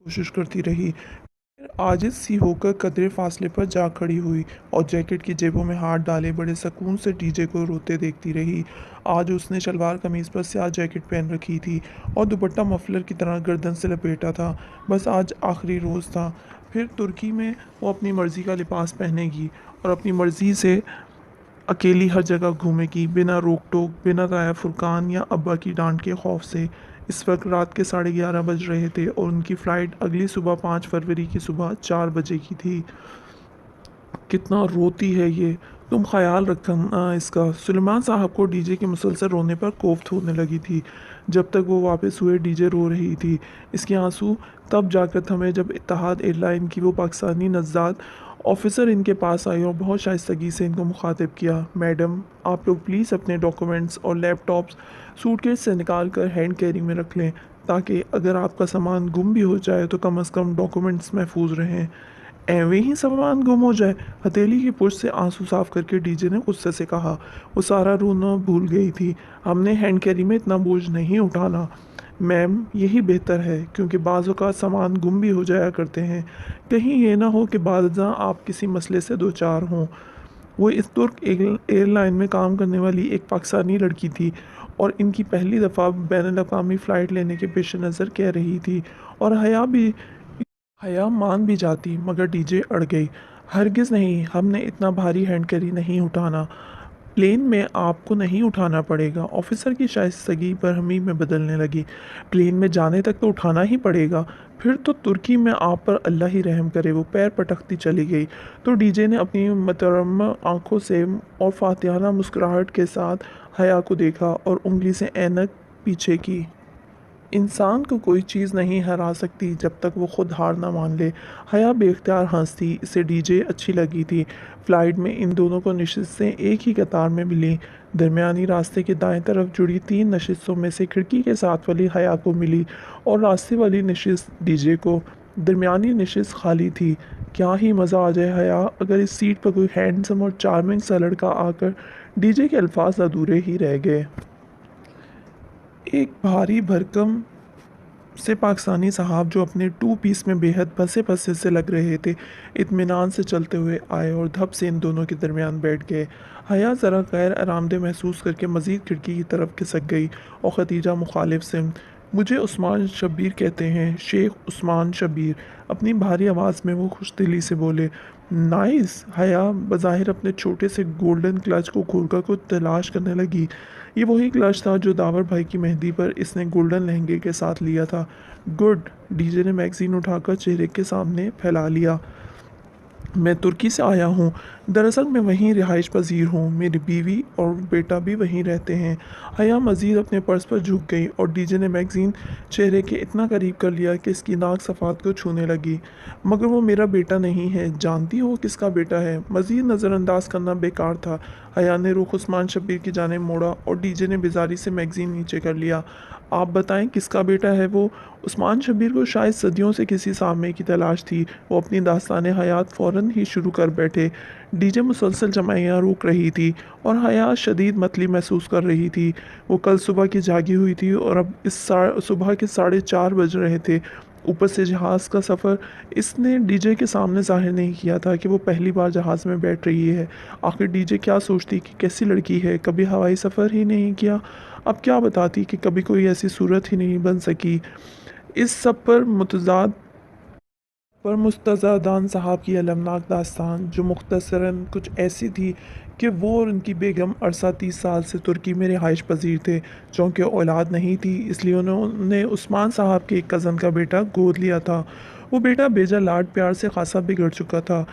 कोशिश करती रही। फिर आजिज़ सी होकर कदरे फासले पर जा खड़ी हुई और जैकेट की जेबों में हाथ डाले बड़े सुकून से डीजे को रोते देखती रही। आज उसने शलवार कमीज़ पर स्याह जैकेट पहन रखी थी और दुपट्टा मफलर की तरह गर्दन से लपेटा था। बस आज आखिरी रोज़ था। फिर तुर्की में वो अपनी मर्ज़ी का लिबास पहनेगी और अपनी मर्ज़ी से अकेली हर जगह घूमेगी, बिना रोक-टोक, बिना ताया फुरकान या अब्बा की डांट के खौफ से। इस वक्त रात के 11:30 बज रहे थे और उनकी फ़्लाइट अगली सुबह 5 फरवरी की सुबह 4 बजे की थी। कितना रोती है ये, तुम ख्याल रखना इसका। सुलेमान साहब को डीजे के मुसलसल रोने पर कोफ्त होने लगी थी। जब तक वो वापस हुए डीजे रो रही थी। इसके आंसू तब जाकर थमे जब इत्तेहाद एयरलाइन की वो पाकिस्तानी नज़ात ऑफिसर इनके पास आई और बहुत शाइस्तगी से इनको मुखातिब किया। मैडम, आप लोग प्लीज़ अपने डॉक्यूमेंट्स और लैपटॉप्स सूटकेस से निकाल कर हैंड कैरी में रख लें, ताकि अगर आपका सामान गुम भी हो जाए तो कम अज़ कम डॉक्यूमेंट्स महफूज रहें। एवें ही सामान गुम हो जाए? हथेली की पुष्ट से आंसू साफ करके डीजे ने गुस्से से कहा। वो सारा रोना भूल गई थी। हमने हैंड कैरी में इतना बोझ नहीं उठाना। मैम, यही बेहतर है, क्योंकि बाज़ औक़ात सामान गुम भी हो जाया करते हैं। कहीं ये ना हो कि बादशाह आप किसी मसले से दो चार हों। वो इस तुर्क एयरलाइन में काम करने वाली एक पाकिस्तानी लड़की थी और इनकी पहली दफ़ा बैनुल-अक़वामी फ़्लाइट लेने के पेश नज़र कह रही थी, और हया मान भी जाती, मगर डीजे अड़ गई। हरगिज़ नहीं, हमने इतना भारी हैंड कैरी नहीं उठाना। प्लेन में आपको नहीं उठाना पड़ेगा। ऑफिसर की शाइस्तगी बरहमी में बदलने लगी। प्लेन में जाने तक तो उठाना ही पड़ेगा। फिर तो तुर्की में आप पर अल्लाह ही रहम करे। वो पैर पटकती चली गई तो डीजे ने अपनी मुहतरमा आंखों से और फातिहाना मुस्कुराहट के साथ हया को देखा और उंगली से ऐनक पीछे की। इंसान को कोई चीज़ नहीं हरा सकती जब तक वो खुद हार ना मान ले। हया बेख्तियार हंसती, इसे डीजे अच्छी लगी थी। फ़्लाइट में इन दोनों को नशिस्तें एक ही कतार में मिलीं। दरमियानी रास्ते के दाएं तरफ जुड़ी 3 नशिस्तों में से खिड़की के साथ वाली हया को मिली और रास्ते वाली नशिस्त डीजे को। दरमियानी नशिस्त खाली थी। क्या ही मज़ा आ जाए हया, अगर इस सीट पर कोई हैंडसम और चार्मिंग सा लड़का आकर। डीजे के अल्फाज अधूरे ही रह गए। एक भारी भरकम से पाकिस्तानी साहब जो अपने टू पीस में बेहद पसे-पसे से लग रहे थे, इत्मीनान से चलते हुए आए और धप से इन दोनों के दरमियान बैठ गए। हया ज़रा गैर आरामदेह महसूस करके मज़ीद खिड़की की तरफ खिसक गई और खतीजा मुखालिफ सिमत। मुझे उस्मान शब्बीर कहते हैं, शेख उस्मान शब्बीर। अपनी भारी आवाज़ में वो खुशदिली से बोले। नाइस। हया बज़ाहिर अपने छोटे से गोल्डन क्लच को खोलकर कुछ तलाश करने लगी। ये वही क्लच था जो दावर भाई की मेहंदी पर इसने गोल्डन लहंगे के साथ लिया था। गुड। डीजे ने मैगज़ीन उठाकर चेहरे के सामने फैला लिया। मैं तुर्की से आया हूँ। दरअसल मैं वहीं रिहाइश पज़ीर हूँ। मेरी बीवी और बेटा भी वहीं रहते हैं। हया मज़ीद अपने पर्स पर झुक गई और डीजे ने मैगज़ीन चेहरे के इतना करीब कर लिया कि इसकी नाक सफ़ात को छूने लगी। मगर वो मेरा बेटा नहीं है। जानती हो किसका बेटा है? मज़ीद नज़रअंदाज करना बेकार था। हया ने रुख उस्मान शब्बीर की जानिब मोड़ा और डीजे ने बेज़ारी से मैगज़ीन नीचे कर लिया। आप बताएं किसका बेटा है वो? उस्मान शब्बीर को शायद सदियों से किसी सामने की तलाश थी। वो अपनी दास्तान हयात फ़ौरन ही शुरू कर बैठे। डीजे मुसलसल जमाइयाँ रोक रही थी और हया शदीद मतली महसूस कर रही थी। वो कल सुबह की जागी हुई थी और अब इस सुबह के 4:30 बज रहे थे। ऊपर से जहाज़ का सफ़र इसने डीजे के सामने ज़ाहिर नहीं किया था कि वो पहली बार जहाज़ में बैठ रही है। आखिर डीजे क्या सोचती कि कैसी लड़की है, कभी हवाई सफ़र ही नहीं किया। अब क्या बताती कि कभी कोई ऐसी सूरत ही नहीं बन सकी। इस सब पर मुस्तज़ादान साहब की अलमनाक दास्तान, जो मुख्तसरन कुछ ऐसी थी कि वो और उनकी बेगम अरसा 30 साल से तुर्की में रिहाइश पज़ीर थे। चूँकि औलाद नहीं थी, इसलिए उन्होंने उस्मान साहब के एक कज़न का बेटा गोद लिया था। वो बेटा बेजा लाड प्यार से खासा बिगड़ चुका था।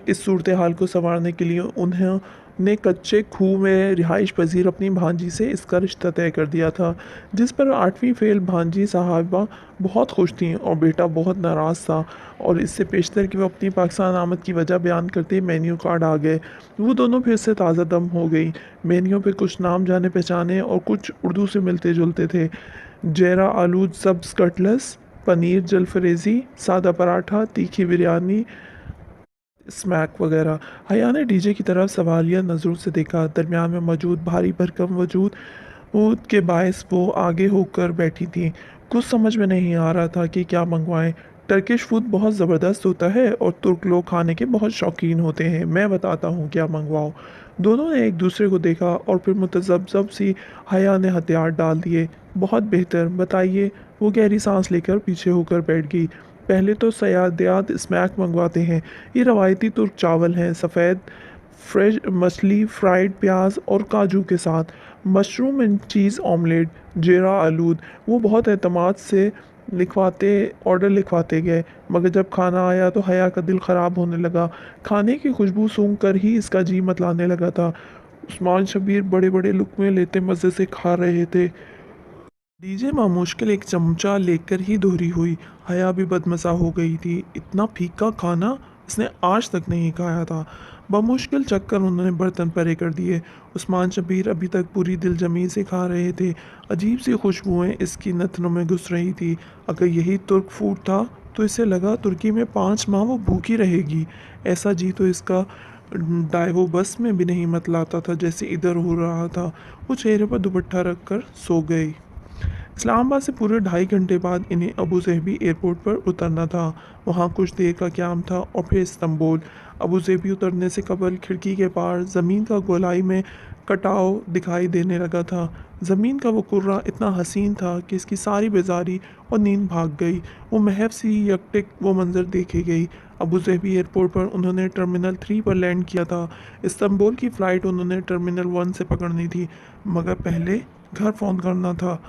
इस सूरत हाल को सँवारने के लिए उन्होंने कच्चे खूह में रिहाइश पज़ीर अपनी भांजी से इसका रिश्ता तय कर दिया था, जिस पर 8वीं फ़ेल भांजी साहिबा बहुत खुश थीं और बेटा बहुत नाराज़ था। और इससे पेशतर कि वो अपनी पाकिस्तान आमद की वजह बयान करते मेन्यू कार्ड आ गए। वो दोनों फिर से ताज़ा दम हो गई। मेन्यू पे कुछ नाम जाने पहचाने और कुछ उर्दू से मिलते जुलते थे। जैरा आलू सब्ज़ कटलस, पनीर जलफरेज़ी, सादा पराठा, तीखी बिरयानी, स्मैक वगैरह। हया ने डीजे की तरफ सवालिया नज़रों से देखा। दरमियान में मौजूद भारी भरकम वजूद के बायस वो आगे होकर बैठी थी। कुछ समझ में नहीं आ रहा था कि क्या मंगवाएं। टर्किश फूड बहुत ज़बरदस्त होता है और तुर्क लोग खाने के बहुत शौकीन होते हैं। मैं बताता हूँ क्या मंगवाओ। दोनों ने एक दूसरे को देखा और फिर मुतज़ब्ज़ब सी हया ने हथियार डाल दिए। बहुत बेहतर, बताइए। वो गहरी सांस लेकर पीछे होकर बैठ गई। पहले तो सयादियात स्मैक मंगवाते हैं। ये रवायती तुर्क चावल हैं, सफ़ेद फ्रेश मछली, फ्राइड प्याज और काजू के साथ, मशरूम एंड चीज़ ऑमलेट, जीरा आलूद। वो बहुत एतमाद से लिखवाते ऑर्डर लिखवाते गए, मगर जब खाना आया तो हया का दिल ख़राब होने लगा। खाने की खुशबू सूंघ कर ही इसका जी मतलाने लगा था। उस्मान शबीर बड़े बड़े लुक़्मे लेते मज़े से खा रहे थे। डीजे माँ मुश्किल एक चमचा लेकर ही दोहरी हुई। हया भी बदमज़ा हो गई थी। इतना फीका खाना इसने आज तक नहीं खाया था। बमुश्किल चक्कर उन्होंने बर्तन परे कर दिए। उस्मान शबीर अभी तक पूरी दिलजमी से खा रहे थे। अजीब सी खुशबुएं इसकी नथनों में घुस रही थी। अगर यही तुर्क फूड था तो इसे लगा तुर्की में 5 माह वो भूखी रहेगी। ऐसा जी तो इसका डाइवो बस में भी नहीं मतलाता था जैसे इधर हो रहा था। वो चेहरे पर दुपट्टा रख कर सो गई। इस्लामाबाद से पूरे 2.5 घंटे बाद इन्हें अबू ज़हबी एयरपोर्ट पर उतरना था। वहाँ कुछ देर का क़याम था और फिर इस्तांबुल। अबू ज़हबी उतरने से कबल खिड़की के पार ज़मीन का गोलाई में कटाव दिखाई देने लगा था। ज़मीन का वो कुर्रा इतना हसीन था कि इसकी सारी बेजारी और नींद भाग गई। वो महव सी यकटिक वो मंज़र देखे गई। अबू ज़हबी एयरपोर्ट पर उन्होंने टर्मिनल 3 पर लैंड किया था। इस्तांबुल की फ़्लाइट उन्होंने टर्मिनल 1 से पकड़नी थी, मगर पहले घर फ़ोन करना था।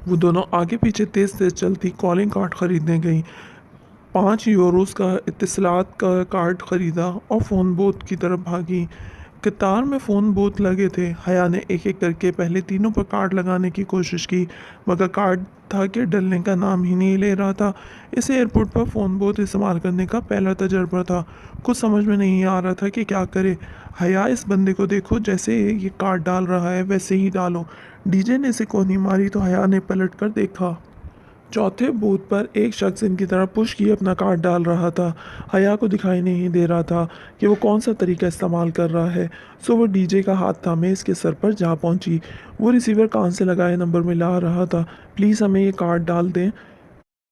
वो दोनों आगे पीछे तेज़ तेज़ चलती कॉलिंग कार्ड ख़रीदने गईं। 5 यूरोज़ का इत्तिसालात का कार्ड ख़रीदा और फ़ोन बूथ की तरफ भागी। कतार में फ़ोन बूथ लगे थे। हया ने एक एक करके पहले तीनों पर कार्ड लगाने की कोशिश की, मगर कार्ड था कि डलने का नाम ही नहीं ले रहा था। इस एयरपोर्ट पर फ़ोन बूथ इस्तेमाल करने का पहला तजर्बा था। कुछ समझ में नहीं आ रहा था कि क्या करे। हया, इस बंदे को देखो, जैसे ये कार्ड डाल रहा है वैसे ही डालो। डीजे ने इसे कोनी मारी तो हया ने पलट कर देखा। चौथे बूथ पर एक शख्स इनकी तरफ पुश किए अपना कार्ड डाल रहा था। हया को दिखाई नहीं दे रहा था कि वो कौन सा तरीका इस्तेमाल कर रहा है, सो वो डीजे का हाथ थामे इसके सर पर जा पहुंची। वो रिसीवर कान से लगाए नंबर मिला रहा था। प्लीज़ हमें ये कार्ड डाल दें,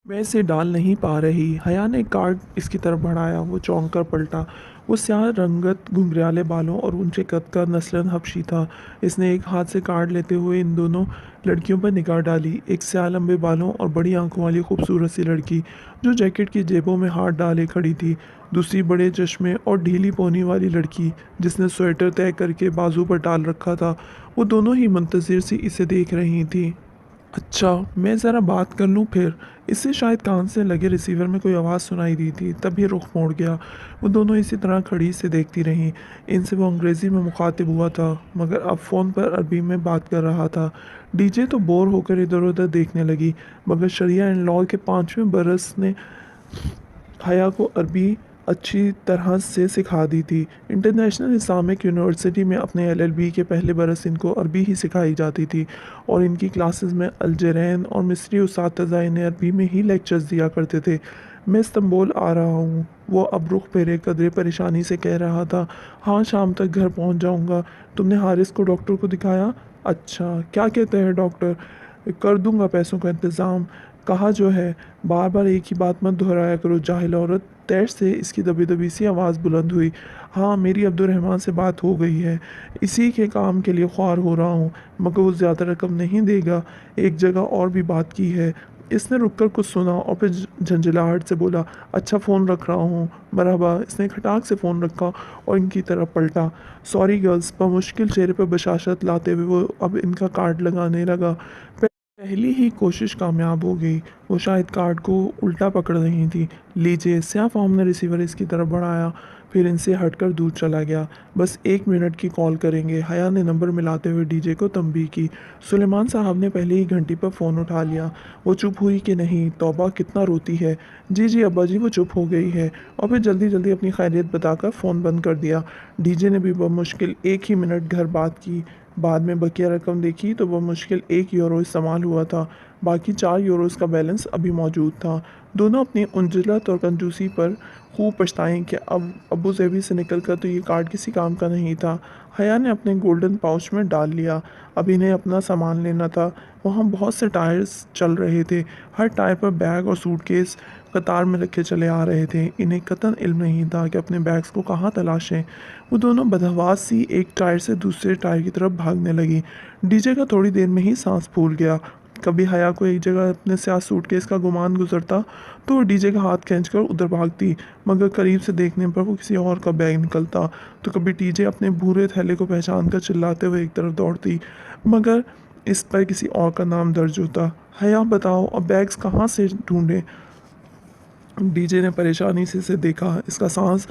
मैं इसे डाल नहीं पा रही। हया ने कार्ड इसकी तरफ बढ़ाया। वो चौंक कर पलटा। वो स्याह रंगत घुंघराले बालों और ऊंचे कद का नस्लन हबशी था। इसने एक हाथ से कार्ड लेते हुए इन दोनों लड़कियों पर निगाह डाली। एक स्याह लंबे बालों और बड़ी आंखों वाली खूबसूरत सी लड़की जो जैकेट की जेबों में हाथ डाले खड़ी थी। दूसरी बड़े चश्मे और ढीली पोनी वाली लड़की जिसने स्वेटर तय करके बाजू पर डाल रखा था। वो दोनों ही मुंतज़िर सी इसे देख रही थी। अच्छा, मैं ज़रा बात कर लूँ फिर। इससे शायद कान से लगे रिसीवर में कोई आवाज़ सुनाई दी थी, तभी रुख मोड़ गया। वो दोनों इसी तरह खड़ी से देखती रहीं। इनसे वो अंग्रेज़ी में मुखातिब हुआ था, मगर अब फ़ोन पर अरबी में बात कर रहा था। डीजे तो बोर होकर इधर-उधर देखने लगी, मगर शरिया एंड लॉ के 5वें बरस ने हया को अरबी अच्छी तरह से सिखा दी थी। इंटरनेशनल इस्लामिक यूनिवर्सिटी में अपने एलएलबी के पहले बरस इनको अरबी ही सिखाई जाती थी और इनकी क्लासेस में अलजेरियन और मिस्री उस्ताद इन्हें अरबी में ही लेक्चर्स दिया करते थे। मैं इस्तांबुल आ रहा हूँ, वो अब रुख फेरे कदरे परेशानी से कह रहा था। हाँ, शाम तक घर पहुँच जाऊँगा। तुमने हारिस को डॉक्टर को दिखाया? अच्छा, क्या कहते हैं डॉक्टर? कर दूंगा पैसों का इंतज़ाम। कहा जो है, बार बार एक ही बात मत दोहराया करो जाहिल औरत। तैश से इसकी दबी दबी सी आवाज़ बुलंद हुई। हाँ, मेरी अब्दुर्रहमान से बात हो गई है। इसी के काम के लिए ख्वार हो रहा हूँ, मगर वो ज़्यादा रकम नहीं देगा। एक जगह और भी बात की है। इसने रुक कर कुछ सुना और फिर झंझलाहट से बोला, अच्छा फ़ोन रख रहा हूँ। मरहबा। इसने खटाक से फ़ोन रखा और इनकी तरफ पलटा। Sorry girls. बमुश्किल चेहरे पर बशाशत लाते हुए वो अब इनका कार्ड लगाने लगा। पहली ही कोशिश कामयाब हो गई। वो शायद कार्ड को उल्टा पकड़ रही थी। लीजिए। स्याह फॉर्म ने रिसीवर इसकी तरफ बढ़ाया, फिर इनसे हटकर दूर चला गया। बस 1 मिनट की कॉल करेंगे। हया ने नंबर मिलाते हुए डीजे को तंबीह की। सुलेमान साहब ने पहले ही घंटी पर फ़ोन उठा लिया। वो चुप हुई कि नहीं, तौबा कितना रोती है। जी जी अब्बा जी, वो चुप हो गई है। और फिर जल्दी जल्दी अपनी खैरियत बताकर फ़ोन बंद कर दिया। डीजे ने भी बमुश्किल 1 ही मिनट घर बात की। बाद में बकिया रकम देखी तो बमुश्किल 1 यूरो इस्तेमाल हुआ था। باقی 4 یوروز کا بیلنس ابھی موجود تھا۔ دونوں اپنی عجلت اور کنجوسی پر خوب پچھتائیں کہ اب ابو ظہبی سے نکل کر تو یہ کارڈ کسی کام کا نہیں تھا۔ حیا نے اپنے گولڈن پاؤچ میں ڈال لیا۔ اب انہیں اپنا سامان لینا تھا۔ وہاں بہت سے ٹائرز چل رہے تھے۔ ہر ٹائر پر بیگ اور سوٹ کیس قطار میں رکھے چلے آ رہے تھے۔ انہیں قطعاً علم نہیں تھا کہ اپنے بیگز کو کہاں تلاشیں۔ وہ دونوں بدحواس سی ایک ٹائر سے دوسرے ٹائر کی طرف بھاگنے لگیں۔ ڈی جے کا تھوڑی دیر میں ہی سانس پھول گیا۔ کبھی حیا کو ایک جگہ اپنے سیاہ سوٹ کیس کا گمان گزرتا تو وہ ڈی جے کا ہاتھ کھینچ کر ادھر بھاگتی، مگر قریب سے دیکھنے پر وہ کسی اور کا بیگ نکلتا تو کبھی ڈی جے اپنے بھورے تھیلے کو پہچان کر چلاتے ہوئے ایک طرف دوڑتی، مگر اس پر کسی اور کا نام درج ہوتا۔ حیا بتاؤ اب بیگز کہاں سے ڈھونڈیں؟ ڈی جے نے پریشانی سے اسے دیکھا۔ اس کا سانس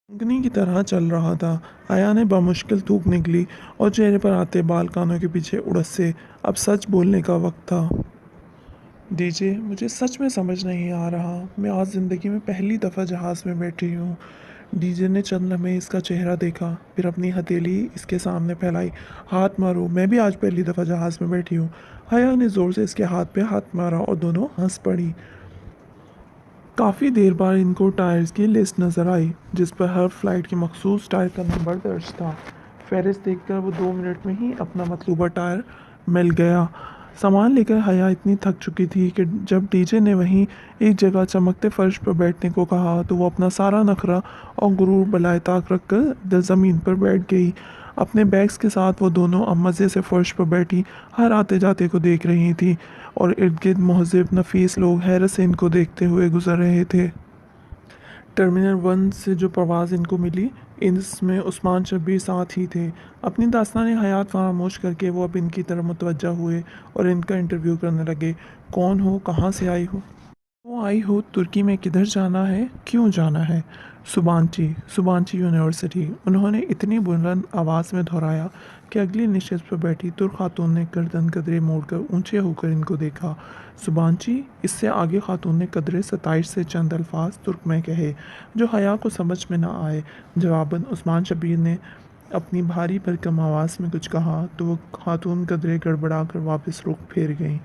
اونگنی کی طرح چل رہا تھا۔ حیا نے بمشکل تھوک نکلی اور چہرے پر آتے بال کانوں کے پیچھے اڑسے۔ اب سچ بولنے کا وقت تھا۔ ڈی جے مجھے سچ میں سمجھ نہیں آ رہا۔ میں آج زندگی میں پہلی دفعہ جہاز میں بیٹھی ہوں۔ ڈی جے نے چند لمحے اس کا چہرہ دیکھا، پھر اپنی ہتھیلی اس کے سامنے پھیلائی۔ ہاتھ مارو، میں بھی آج پہلی دفعہ جہاز میں بیٹھی ہوں۔ حیا نے زور سے اس کے ہاتھ پہ ہاتھ مارا اور دونوں ہنس پڑی۔ کافی دیر بعد ان کو ٹائرز کی لسٹ نظر آئی جس پر ہر فلائٹ کے مخصوص ٹائر کا نمبر درج تھا۔ فہرست دیکھ کر وہ 2 منٹ میں ہی اپنا مطلوبہ ٹائر مل گیا۔ سامان لے کر حیا اتنی تھک چکی تھی کہ جب ڈی جے نے وہیں ایک جگہ چمکتے فرش پر بیٹھنے کو کہا تو وہ اپنا سارا نخرہ اور غرور بالائے طاق رکھ کر زمین پر بیٹھ گئی۔ اپنے بیگز کے ساتھ وہ دونوں اب مزے سے فرش پر بیٹھی ہر آتے جاتے کو دیکھ رہی تھی اور ارد گرد مہذب نفیس لوگ حیرت سے ان کو دیکھتے ہوئے گزر رہے تھے۔ ٹرمینل 1 سے جو پرواز ان کو ملی، اس میں عثمان شبیر ساتھ ہی تھے۔ اپنی داستان حیات فراموش کر کے وہ اب ان کی طرف متوجہ ہوئے اور ان کا انٹرویو کرنے لگے۔ کون ہو؟ کہاں سے آئی ہو؟ کیوں آئی ہو؟ ترکی میں کدھر جانا ہے؟ کیوں جانا ہے؟ سبانچی یونیورسٹی، انہوں نے اتنی بلند آواز میں دہرایا کہ اگلی نشست پر بیٹھی ترک خاتون نے گردن قدرے موڑ کر اونچے ہو کر ان کو دیکھا۔ سبانچی؟ اس سے آگے خاتون نے قدرے ستائش سے چند الفاظ ترک میں کہے جو حیا کو سمجھ میں نہ آئے۔ جواباً عثمان شبیر نے اپنی بھاری بھرکم آواز میں کچھ کہا تو وہ خاتون قدرے گڑبڑا کر واپس رخ پھیر گئیں۔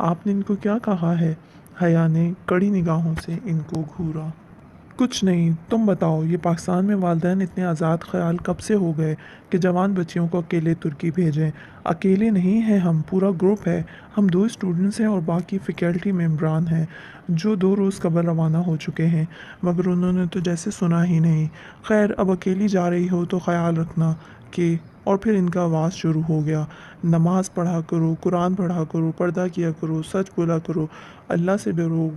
آپ نے ان کو کیا کہا ہے؟ حیا نے کڑی نگاہوں سے ان کو گھورا۔ کچھ نہیں، تم بتاؤ۔ یہ پاکستان میں والدین اتنے آزاد خیال کب سے ہو گئے کہ جوان بچیوں کو اکیلے ترکی بھیجیں؟ اکیلے نہیں ہیں ہم، پورا گروپ ہے۔ ہم 2 اسٹوڈنٹس ہیں اور باقی فیکلٹی ممبران ہیں جو 2 روز قبل روانہ ہو چکے ہیں، مگر انہوں نے تو جیسے سنا ہی نہیں۔ خیر اب اکیلی جا رہی ہو تو خیال رکھنا کہ… اور پھر ان کا آواز شروع ہو گیا۔ نماز پڑھا کرو، قرآن پڑھا کرو، پردہ کیا کرو، سچ بولا کرو، اللہ سے ڈرو۔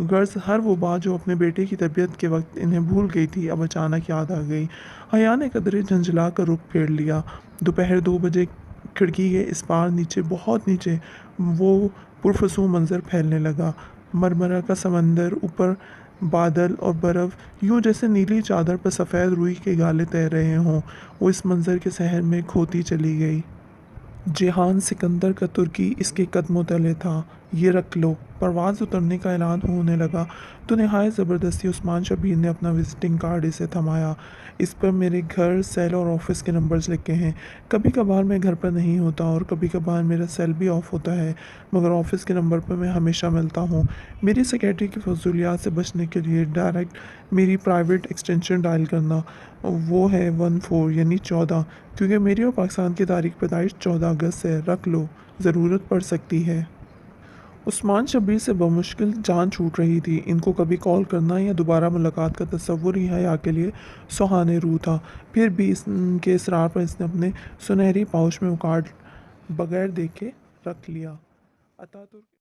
غرض ہر وہ بات جو اپنے بیٹے کی طبیعت کے وقت انہیں بھول گئی تھی اب اچانک یاد آ گئی۔ حیا نے قدرے جھنجھلا کر رخ پھیر لیا۔ دوپہر 2 بجے کھڑکی کے اس پار نیچے، بہت نیچے، وہ پرفسوں منظر پھیلنے لگا۔ مرمرہ کا سمندر، اوپر بادل اور برف، یوں جیسے نیلی چادر پر سفید روئی کے گالے تیر رہے ہوں۔ وہ اس منظر کے سحر میں کھوتی چلی گئی۔ جہان سکندر کا ترکی اس کے قدموں تلے تھا۔ یہ رکھ لو۔ پرواز اترنے کا اعلان ہونے لگا تو نہایت زبردستی عثمان شبیر نے اپنا وزٹنگ کارڈ اسے تھمایا۔ اس پر میرے گھر، سیل اور آفس کے نمبرز لکھے ہیں۔ کبھی کبھار میں گھر پر نہیں ہوتا اور کبھی کبھار میرا سیل بھی آف ہوتا ہے، مگر آفس کے نمبر پر میں ہمیشہ ملتا ہوں۔ میری سیکریٹری کی فضولیات سے بچنے کے لیے ڈائریکٹ میری پرائیویٹ ایکسٹینشن ڈائل کرنا، وہ ہے 14 یعنی 14، کیونکہ میری اور پاکستان کی تاریخ پیدائش 14 اگست ہے۔ رکھ لو، ضرورت پڑ سکتی ہے۔ عثمان شبیر سے بمشکل جان چھوٹ رہی تھی۔ ان کو کبھی کال کرنا یا دوبارہ ملاقات کا تصور ہی حیا کے لیے سہانے روح تھا۔ پھر بھی ان کے اصرار پر اس نے اپنے سنہری پاؤچ میں وہ کارڈ بغیر دیکھے رکھ لیا۔ اتاترک